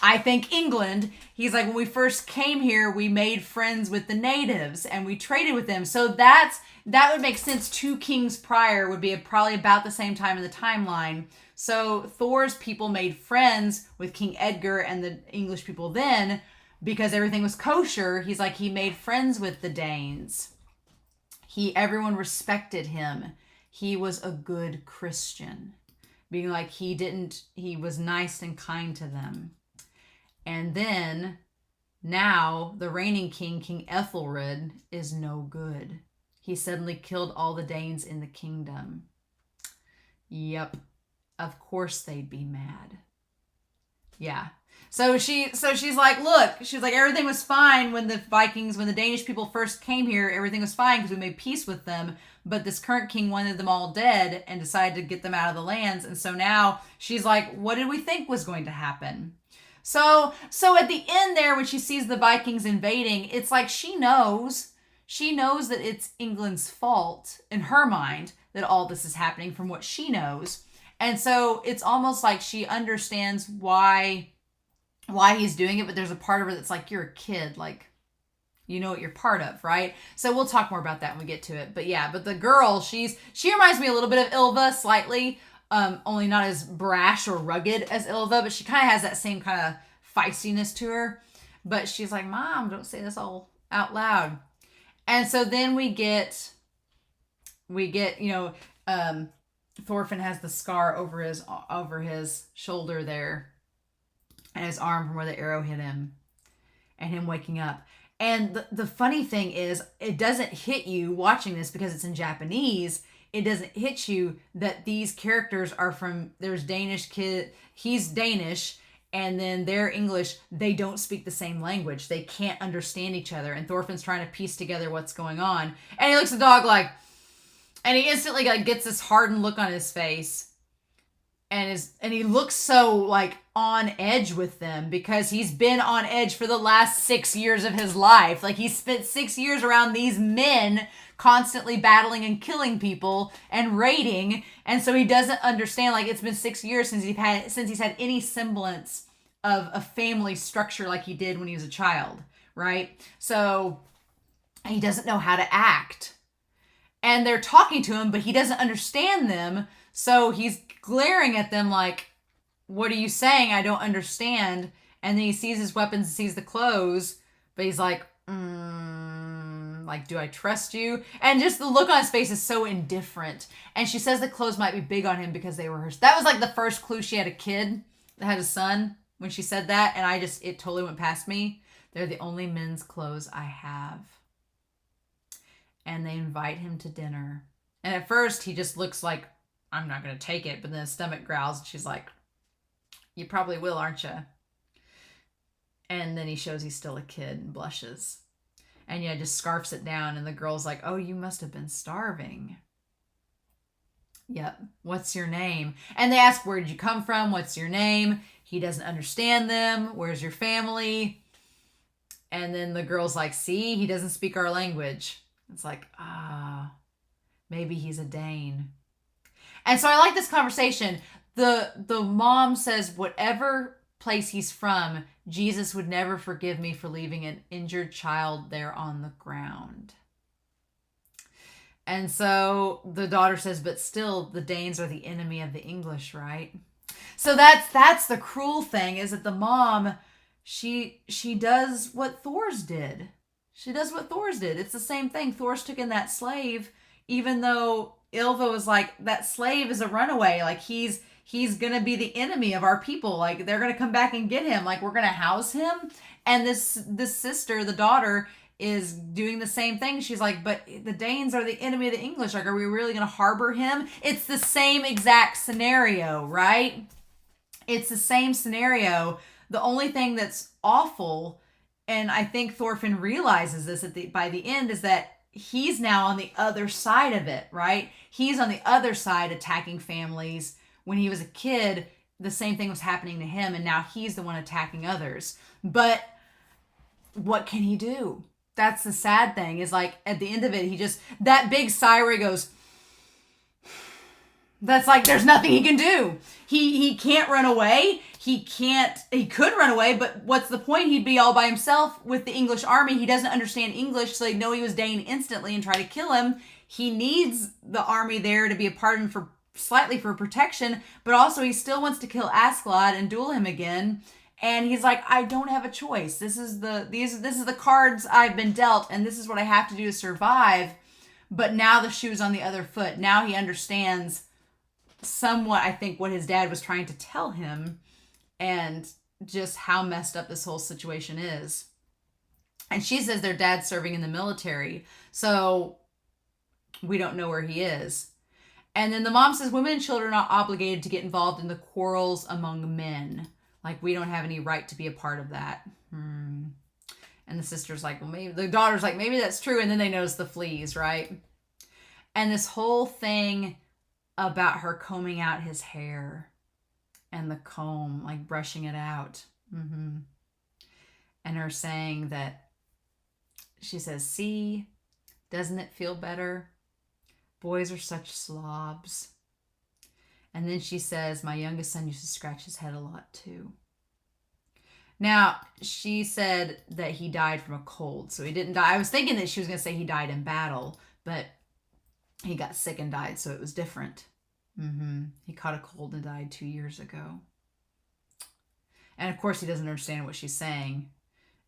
I think, England, he's like, when we first came here, we made friends with the natives and we traded with them. So that would make sense. 2 kings prior would be probably about the same time in the timeline. So Thor's people made friends with King Edgar and the English people then, because everything was kosher. He's like, he made friends with the Danes. Everyone respected him. He was a good Christian. Being like, he was nice and kind to them. And then, now, the reigning king, King Ethelred, is no good. He suddenly killed all the Danes in the kingdom. Yep. Of course they'd be mad. Yeah. So she's like, look, she's like, everything was fine when the Danish people first came here, everything was fine because we made peace with them. But this current king wanted them all dead and decided to get them out of the lands. And so now she's like, what did we think was going to happen? So at the end there, when she sees the Vikings invading, it's like she knows that it's England's fault in her mind that all this is happening from what she knows. And so it's almost like she understands why he's doing it, but there's a part of her that's like, you're a kid, like, you know what you're part of, right? So we'll talk more about that when we get to it. But yeah, but the girl, she reminds me a little bit of Ylva slightly, only not as brash or rugged as Ylva, but she kind of has that same kind of feistiness to her. But she's like, Mom, don't say this all out loud. And so then we get we get, Thorfinn has the scar over his shoulder there, and his arm from where the arrow hit him, and him waking up. And the funny thing is, it doesn't hit you watching this because it's in Japanese. It doesn't hit you that these characters are from, there's Danish kid, he's Danish, and then they're English. They don't speak the same language. They can't understand each other. And Thorfinn's trying to piece together what's going on. And he looks at the dog like, and he instantly like gets this hardened look on his face. And he looks so like on edge with them because he's been on edge for the last 6 years of his life. Like, he spent 6 years around these men constantly battling and killing people and raiding, and so he doesn't understand. Like, it's been 6 years since he's had any semblance of a family structure like he did when he was a child, right? So he doesn't know how to act, and they're talking to him, but he doesn't understand them. So he's glaring at them like, what are you saying? I don't understand. And then he sees his weapons, sees the clothes, but he's like, like, do I trust you? And just the look on his face is so indifferent. And she says the clothes might be big on him because they were hers. That was like the first clue she had a kid that had a son when she said that. And it totally went past me. They're the only men's clothes I have. And they invite him to dinner. And at first he just looks like, I'm not going to take it. But then his stomach growls. And she's like, you probably will, aren't you? And then he shows he's still a kid and blushes. And just scarfs it down. And the girl's like, oh, you must have been starving. Yep. What's your name? And they ask, where did you come from? What's your name? He doesn't understand them. Where's your family? And then the girl's like, see, he doesn't speak our language. It's like, maybe he's a Dane. And so I like this conversation. The mom says, whatever place he's from, Jesus would never forgive me for leaving an injured child there on the ground. And so the daughter says, but still the Danes are the enemy of the English, right? So that's the cruel thing, is that the mom, she does what Thor's did. She does what Thor's did. It's the same thing. Thor's took in that slave, even though Ylva was like, that slave is a runaway. Like, he's going to be the enemy of our people. Like, they're going to come back and get him. Like, we're going to house him. And this sister, the daughter, is doing the same thing. She's like, but the Danes are the enemy of the English. Like, are we really going to harbor him? It's the same exact scenario, right? It's the same scenario. The only thing that's awful, and I think Thorfinn realizes this by the end, is that he's now on the other side of it, right? He's on the other side attacking families. When he was a kid, the same thing was happening to him, and now he's the one attacking others. But what can he do? That's the sad thing, is like, at the end of it, he just, that big sigh where he goes, that's like, there's nothing he can do. He can't run away. He could run away, but what's the point? He'd be all by himself with the English army. He doesn't understand English, so they know he was Dane instantly and try to kill him. He needs the army there to be a part of him slightly for protection, but also he still wants to kill Askeladd and duel him again. And he's like, I don't have a choice. This is the cards I've been dealt, and this is what I have to do to survive. But now the shoe's on the other foot. Now he understands somewhat, I think, what his dad was trying to tell him, and just how messed up this whole situation is. And she says their dad's serving in the military, so we don't know where he is. And then the mom says women and children are not obligated to get involved in the quarrels among men. Like, we don't have any right to be a part of that. And the sister's like, well, maybe, the daughter's like, maybe that's true. And then they notice the fleas, right? And this whole thing about her combing out his hair and the comb, like brushing it out. And her saying that, she says, see, doesn't it feel better? Boys are such slobs. And then she says, my youngest son used to scratch his head a lot too. Now, she said that he died from a cold, so he didn't die. I was thinking that she was going to say he died in battle, but he got sick and died, so it was different. He caught a cold and died 2 years ago. And of course, he doesn't understand what she's saying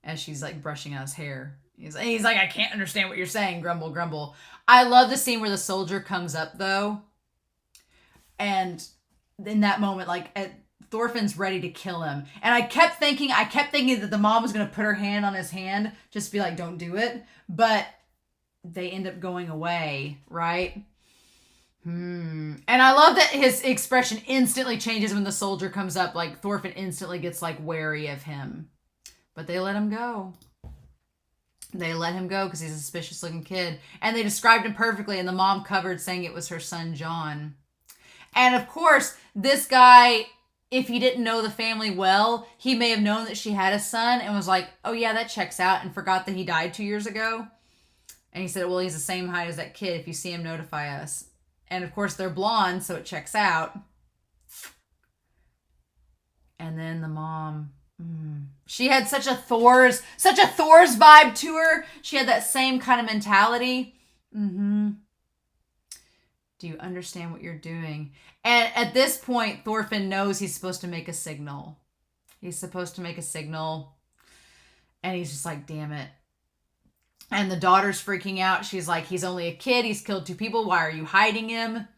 as she's like brushing out his hair. He's like, I can't understand what you're saying. Grumble, grumble. I love the scene where the soldier comes up, though. And in that moment, like, Thorfinn's ready to kill him. And I kept thinking that the mom was going to put her hand on his hand. Just be like, don't do it. But they end up going away, right? And I love that his expression instantly changes when the soldier comes up. Like, Thorfinn instantly gets, like, wary of him. But they let him go. They let him go because he's a suspicious looking kid. And they described him perfectly, and the mom covered saying it was her son, John. And of course, this guy, if he didn't know the family well, he may have known that she had a son and was like, oh yeah, that checks out, and forgot that he died 2 years ago. And he said, well, he's the same height as that kid. If you see him, notify us. And of course, they're blonde, so it checks out. And then the mom, she had such a Thor's vibe to her. She had that same kind of mentality. Do you understand what you're doing? And at this point, Thorfinn knows he's supposed to make a signal. He's supposed to make a signal. And he's just like, damn it. And the daughter's freaking out. She's like, he's only a kid. He's killed 2 people. Why are you hiding him?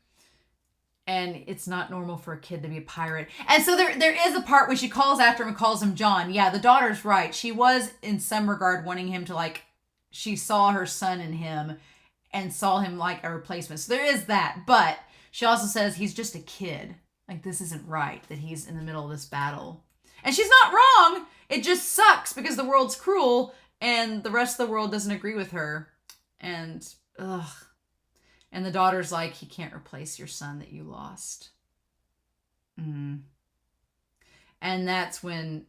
And it's not normal for a kid to be a pirate. And so there is a part where she calls after him and calls him John. Yeah, the daughter's right. She was, in some regard, wanting him to, like, she saw her son in him and saw him like a replacement. So there is that. But she also says he's just a kid. Like, this isn't right that he's in the middle of this battle. And she's not wrong. It just sucks because the world's cruel and the rest of the world doesn't agree with her. And, ugh. And the daughter's like, he can't replace your son that you lost. And that's when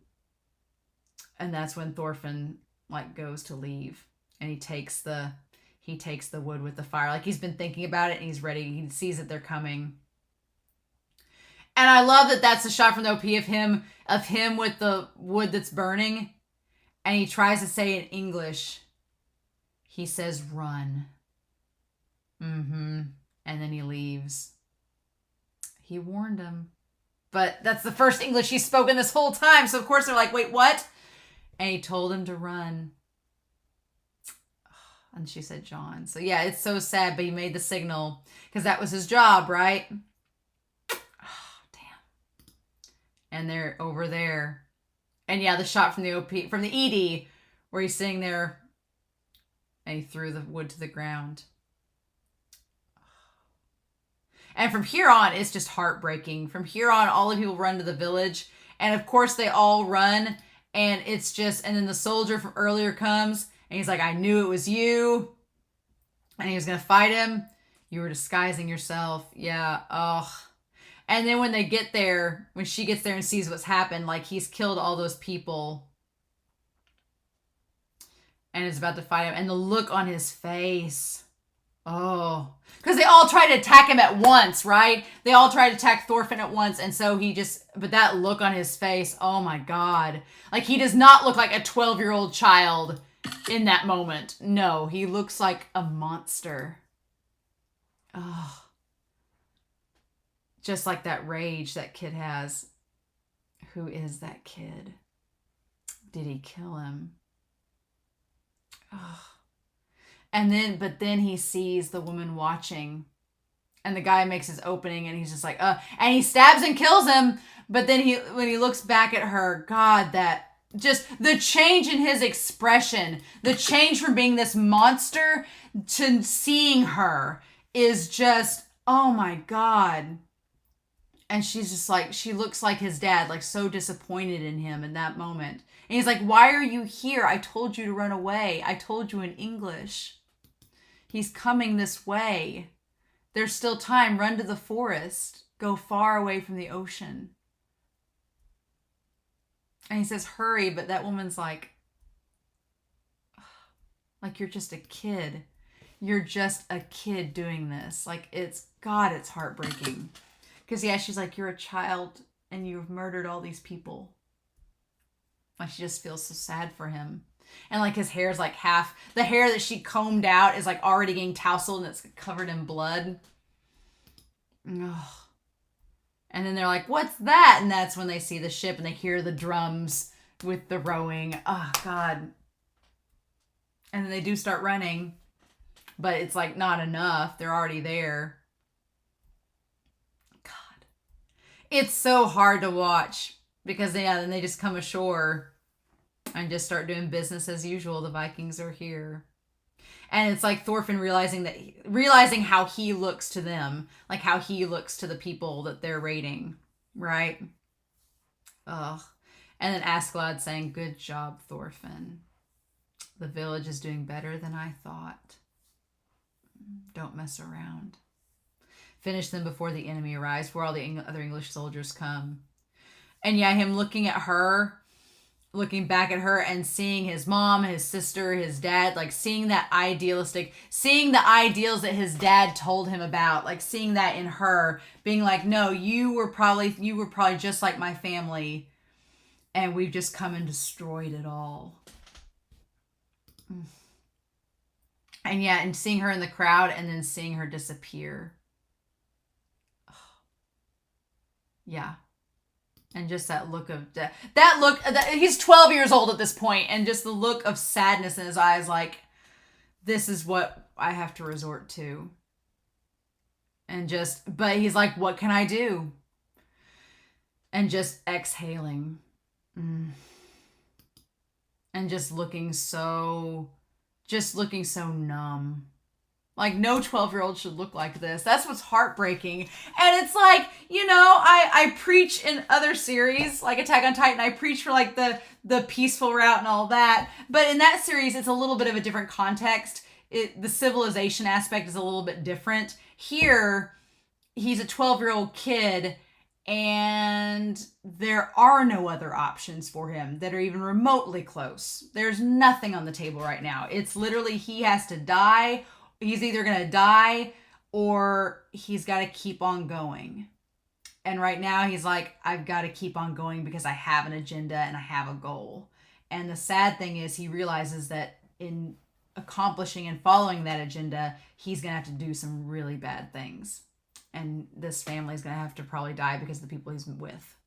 Thorfinn, like, goes to leave. And he takes the wood with the fire. Like, he's been thinking about it and he's ready. He sees that they're coming. And I love that that's a shot from the OP of him with the wood that's burning. And he tries to say in English, he says, run. And then he leaves. He warned him. But that's the first English he's spoken this whole time. So of course they're like, wait, what? And he told him to run. And she said, John. So yeah, it's so sad, but he made the signal because that was his job, right? Oh, damn. And they're over there. And yeah, the shot from the OP, from the ED, where he's sitting there and he threw the wood to the ground. And from here on, it's just heartbreaking. From here on, all the people run to the village. And of course, they all run. And it's just, and then the soldier from earlier comes. And he's like, I knew it was you. And he was going to fight him. You were disguising yourself. Yeah. Ugh. And then when they get there, when she gets there and sees what's happened, like, he's killed all those people. And is about to fight him. And the look on his face. Oh. Because they all try to attack him at once, right? They all try to attack Thorfinn at once. And so he just, but that look on his face, oh my God. Like, he does not look like a 12-year-old child in that moment. No, he looks like a monster. Oh. Just like that rage that kid has. Who is that kid? Did he kill him? Oh. But then he sees the woman watching. And the guy makes his opening and he's just like, and he stabs and kills him. But then when he looks back at her, God, that just the change in his expression, the change from being this monster to seeing her is just, oh my God. And she's just like, she looks like his dad, like so disappointed in him in that moment. And he's like, why are you here? I told you to run away. I told you in English. He's coming this way. There's still time. Run to the forest. Go far away from the ocean. And he says, hurry. But that woman's like, you're just a kid. You're just a kid doing this. Like, it's heartbreaking. Because, yeah, she's like, you're a child and you've murdered all these people. Like, she just feels so sad for him. And, like, his hair's like half, the hair that she combed out is like already getting tousled and it's covered in blood. Ugh. And then they're like, what's that? And that's when they see the ship and they hear the drums with the rowing. Oh, God. And then they do start running, but it's like not enough. They're already there. God. It's so hard to watch because then they just come ashore and just start doing business as usual. The Vikings are here. And it's like Thorfinn realizing how he looks to them, like how he looks to the people that they're raiding, right? Ugh. And then Askeladd saying, "Good job, Thorfinn. The village is doing better than I thought. Don't mess around. Finish them before the enemy arrives, before all the other English soldiers come." And yeah, him looking back at her and seeing his mom, his sister, his dad, like seeing the ideals that his dad told him about, like seeing that in her, being like, no, you were probably just like my family, and we've just come and destroyed it all. And yeah, and seeing her in the crowd and then seeing her disappear. Yeah. And just that look of death. He's 12 years old at this point, and just the look of sadness in his eyes, like, this is what I have to resort to. But he's like, what can I do? And just exhaling. And just looking so numb. Like, no 12-year-old should look like this. That's what's heartbreaking. And it's like, I preach in other series, like Attack on Titan, I preach for like the peaceful route and all that. But in that series, it's a little bit of a different context. The civilization aspect is a little bit different. Here, he's a 12-year-old kid, and there are no other options for him that are even remotely close. There's nothing on the table right now. It's literally he has to die. He's either going to die or he's got to keep on going. And right now he's like, I've got to keep on going because I have an agenda and I have a goal. And the sad thing is he realizes that in accomplishing and following that agenda, he's going to have to do some really bad things. And this family's going to have to probably die because of the people he's with.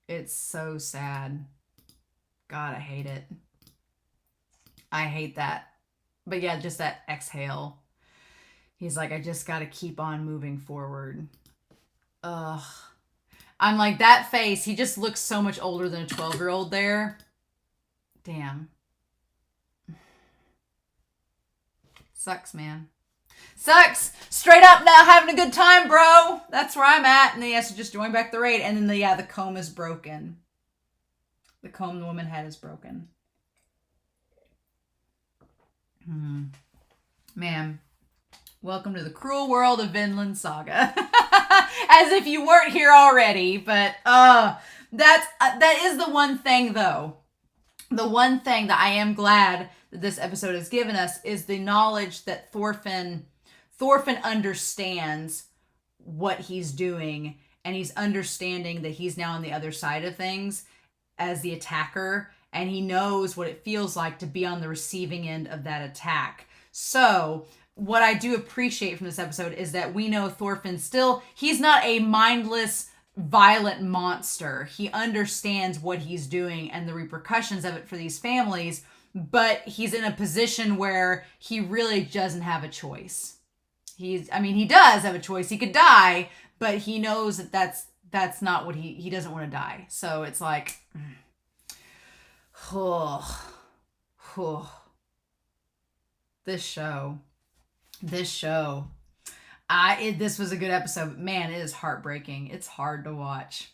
It's so sad. God, I hate it. I hate that. But yeah, just that exhale. He's like, I just got to keep on moving forward. Ugh. I'm like, that face, he just looks so much older than a 12-year-old there. Damn. Sucks, man. Sucks. Straight up now, having a good time, bro. That's where I'm at. And then he has to just join back the raid. And then the comb is broken. The comb the woman had is broken. Man, welcome to the cruel world of Vinland Saga. As if you weren't here already, but that is the one thing, though. The one thing that I am glad that this episode has given us is the knowledge that Thorfinn understands what he's doing, and he's understanding that he's now on the other side of things as the attacker. And he knows what it feels like to be on the receiving end of that attack. So what I do appreciate from this episode is that we know Thorfinn he's not a mindless, violent monster. He understands what he's doing and the repercussions of it for these families, but he's in a position where he really doesn't have a choice. He does have a choice. He could die, but he knows that that's not what he doesn't want to die. So it's like... This show. This was a good episode, but man, it is heartbreaking. It's hard to watch,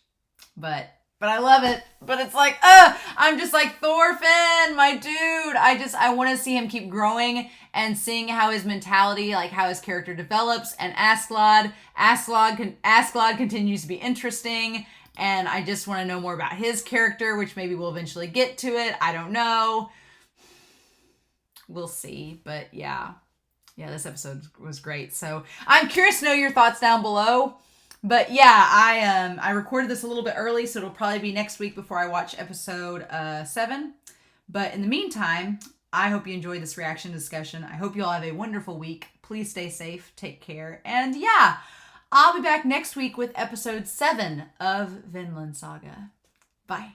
but I love it. But it's like, I'm just like, Thorfinn, my dude. I want to see him keep growing and seeing how his mentality, like how his character develops. And Askeladd continues to be interesting. And I just want to know more about his character, which maybe we'll eventually get to it. I don't know. We'll see. But yeah, this episode was great. So I'm curious to know your thoughts down below. But yeah, I recorded this a little bit early, so it'll probably be next week before I watch episode 7. But in the meantime, I hope you enjoyed this reaction discussion. I hope you all have a wonderful week. Please stay safe. Take care. And yeah, I'll be back next week with episode 7 of Vinland Saga. Bye.